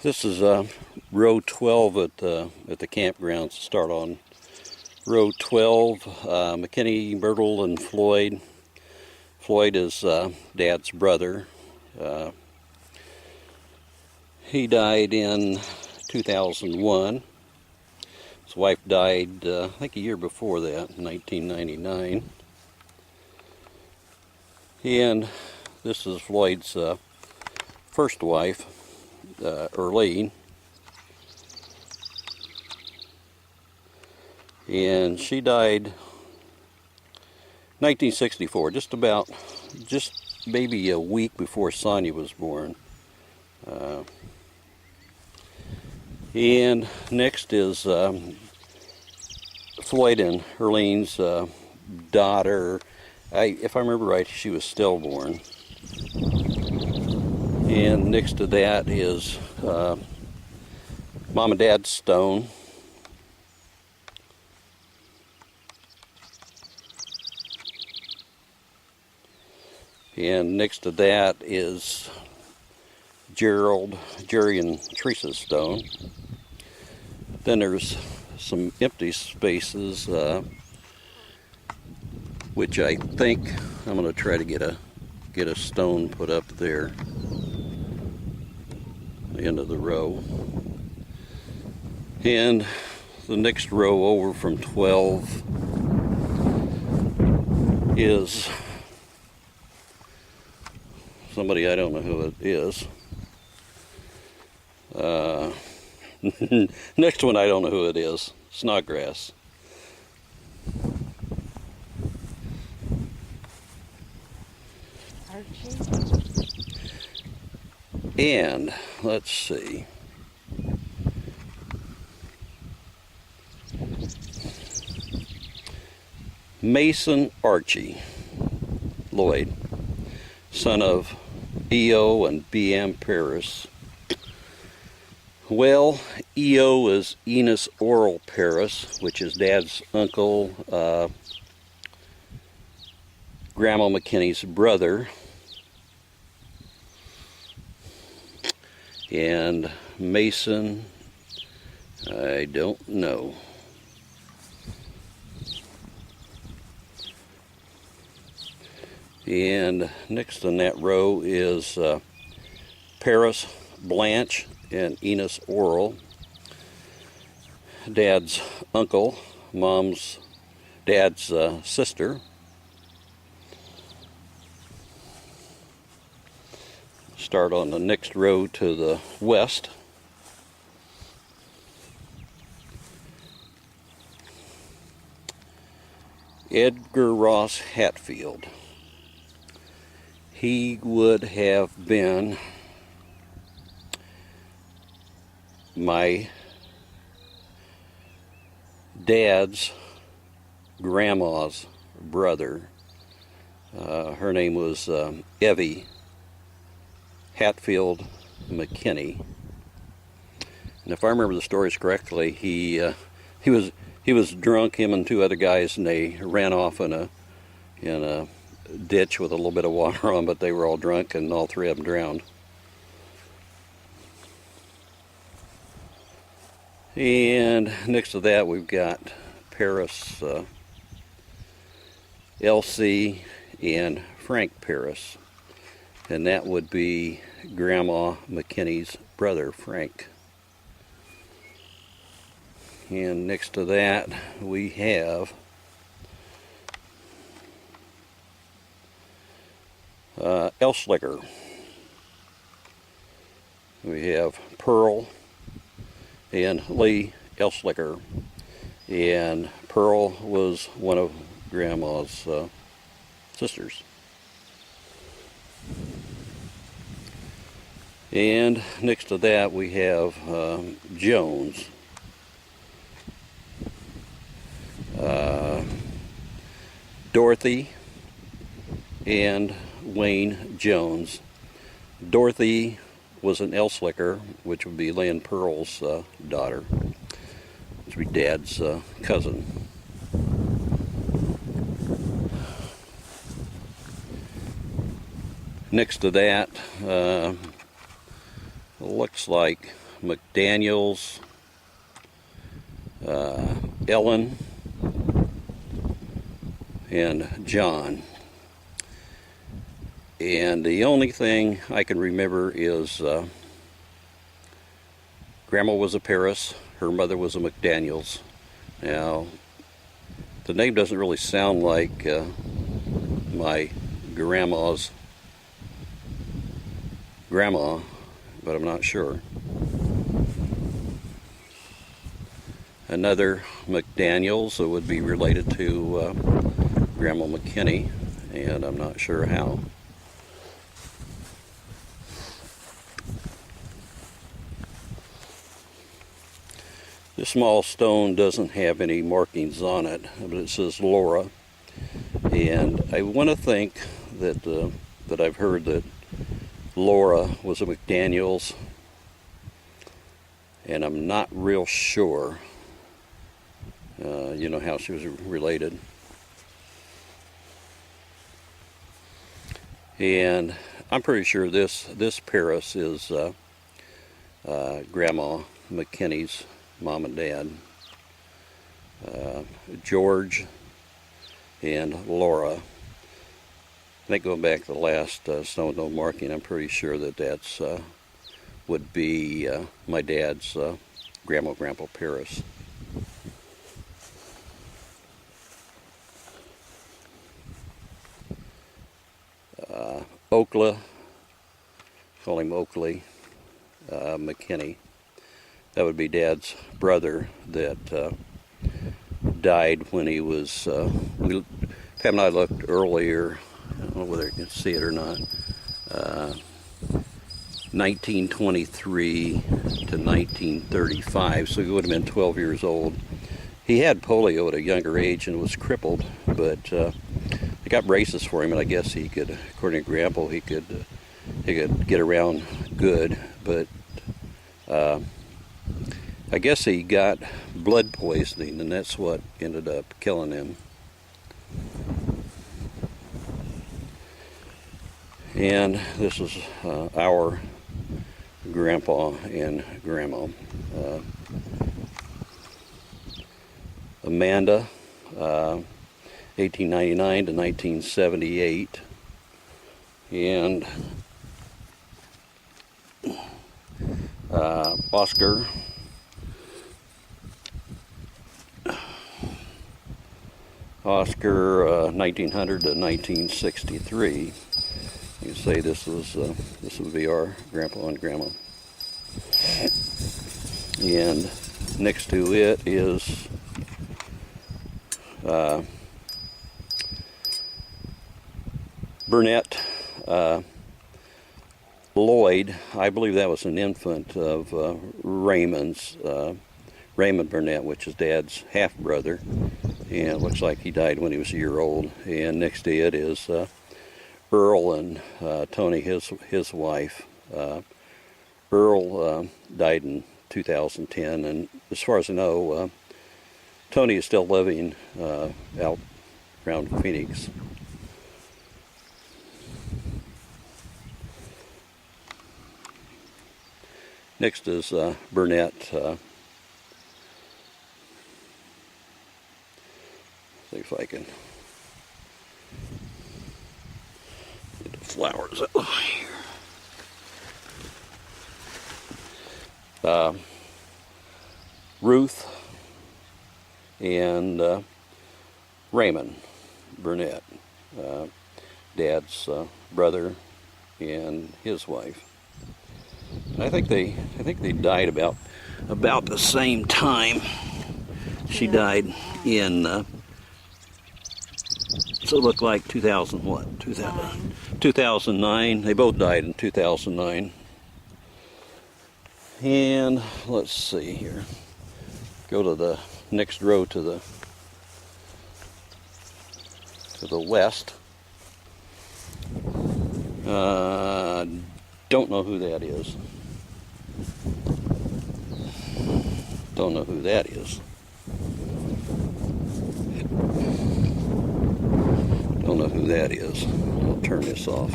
This is row 12 at the campground. Start on row 12. McKinney, Myrtle, and Floyd. Floyd is Dad's brother. He died in 2001. His wife died, I think, a year before that, in 1999. And this is Floyd's first wife, Earlene, and she died 1964, just maybe a week before Sonia was born. And next is Floyd and Earlene's daughter. If I remember right, she was stillborn. And next to that is Mom and Dad's stone. And next to that is Jerry and Teresa's stone. Then there's some empty spaces, which I think I'm going to try to get a stone put up there. The end of the row. And the next row over from 12 is somebody I don't know who it is. Next one I don't know who it is. Snodgrass. And let's see. Mason Archie Lloyd, son of E.O. and B.M. Paris. Well, E.O. is Enos Oral Paris, which is Dad's uncle, Grandma McKinney's brother. And Mason, I don't know. And next in that row is Paris, Blanche, and Enos Oral. Dad's uncle, Dad's sister. Start on the next row to the west. Edgar Ross Hatfield. He would have been my dad's grandma's brother. Her name was Evie Hatfield McKinney, and if I remember the stories correctly, he was drunk, him and two other guys, and they ran off in a ditch with a little bit of water on, but they were all drunk, and all three of them drowned. And next to that, we've got Paris, Elsie, and Frank Paris. And that would be Grandma McKinney's brother, Frank. And next to that, we have Elslicker. We have Pearl and Lee Elslicker. And Pearl was one of Grandma's sisters. And next to that we have Jones. Dorothy and Wayne Jones. Dorothy was an Elslicker, which would be Lynn Pearl's daughter, which would be Dad's cousin. Next to that, looks like McDaniels, Ellen, and John. And the only thing I can remember is Grandma was a Paris, her mother was a McDaniels. Now, the name doesn't really sound like my grandma's grandma, but I'm not sure. Another McDaniels that would be related to Grandma McKinney, and I'm not sure how. This small stone doesn't have any markings on it, but it says Laura. And I want to think that that I've heard that Laura was a McDaniels, and I'm not real sure. You know how she was related. And I'm pretty sure this Paris is Grandma McKinney's mom and dad. George and Laura. I think going back to the last stone no marking, I'm pretty sure that that's would be my dad's Grandma Grandpa Paris. Oakla, call him Oakley, McKinney. That would be Dad's brother that died when he was, Pam and I looked earlier, I don't know whether you can see it or not, 1923 to 1935, so he would have been 12 years old. He had polio at a younger age and was crippled, but they got braces for him, and I guess he could, according to Grandpa, he could get around good, but I guess he got blood poisoning, and that's what ended up killing him. And this is our Grandpa and Grandma. Amanda, 1899 to 1978, and Oscar, Oscar, 1900 to 1963. You can say this would be our Grandpa and Grandma. And next to it is Burnett Lloyd. I believe that was an infant of Raymond's, Raymond Burnett, which is Dad's half-brother. And it looks like he died when he was a year old. And next to it is Earl and Tony, his wife. Earl died in 2010, and as far as I know, Tony is still living out around Phoenix. Next is Burnett. See if I can get the flowers out here. Ruth and Raymond Burnett, Dad's brother and his wife. I think they died about the same time. She died in so it looked like 2009. They both died in 2009. And let's see here. Go to the next row to the west. Don't know who that is. Don't know who that is. Don't know who that is. I'll turn this off.